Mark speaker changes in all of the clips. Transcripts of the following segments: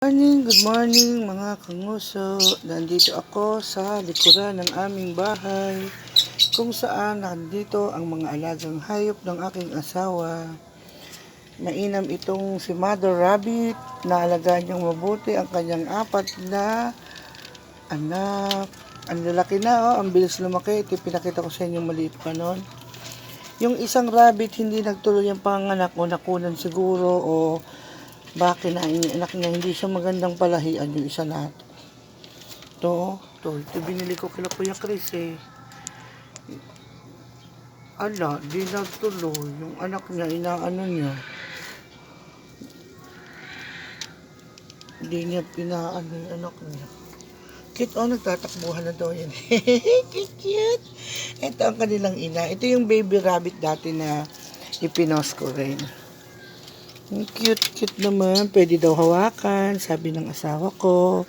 Speaker 1: Good morning mga kanguso. Nandito ako sa likuran ng aming bahay kung saan nandito ang mga alagang hayop ng aking asawa. Mainam itong si Mother Rabbit na alagaan niyang mabuti ang kanyang apat na anak. Ang lalaki na, ang bilis lumaki. Ito pinakita ko sa inyo maliit pa noon. Yung isang rabbit hindi nagtuloy ang panganak o nakunan siguro o bakit na anak niya hindi siya magandang palahian yung isa natin. Ito binili ko kila Kuya Chris eh. Di nagtuloy. Yung anak niya, inaano niya. Hindi niya pinaano yung anak niya. Cute, nagtatakbuhan na daw yan. Cute. Ito ang kanilang ina. Ito yung baby rabbit dati na ipinos ko rin. Cute naman. Pwede daw hawakan, sabi ng asawa ko.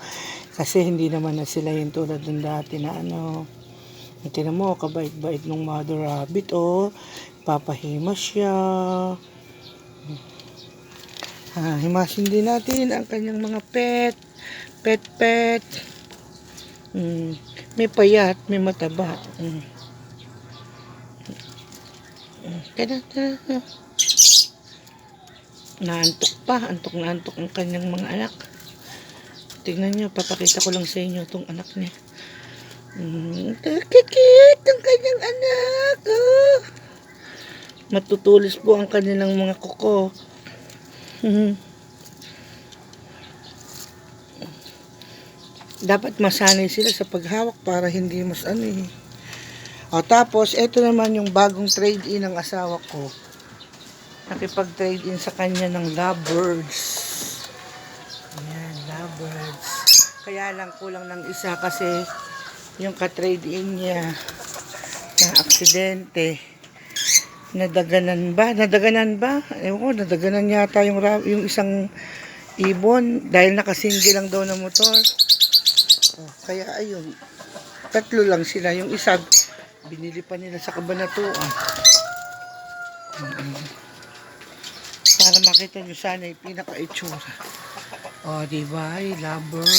Speaker 1: Kasi hindi naman na sila yung tulad ng dati na ano. Tingnan mo, kabait-bait ng Mother Rabbit, Papahima siya. Himasin din natin ang kanyang mga pet. Pet. May payat, may mataba. Tara. Naantok pa. Antok na antok ang kanyang mga anak. Tingnan nyo, papakita ko lang sa inyo itong anak niya. Cute ang kanyang anak. Matutulis po ang kanilang mga kuko. Dapat masanay sila sa paghawak para hindi mas tapos, ito naman yung bagong trade-in ng asawa ko. Nakipag-trade-in sa kanya ng lovebirds. Ayan, lovebirds. Kaya lang kulang ng isa kasi yung ka-trade-in niya na aksidente. Nadaganan ba? Ewan ko, nadaganan yata yung isang ibon dahil nakasingle lang daw na motor. Kaya ayun, 3 lang sila. Yung isa, binili pa nila sa Kabanatuan. Para makita nyo sana yung pinaka-itsura. Diba? Lover.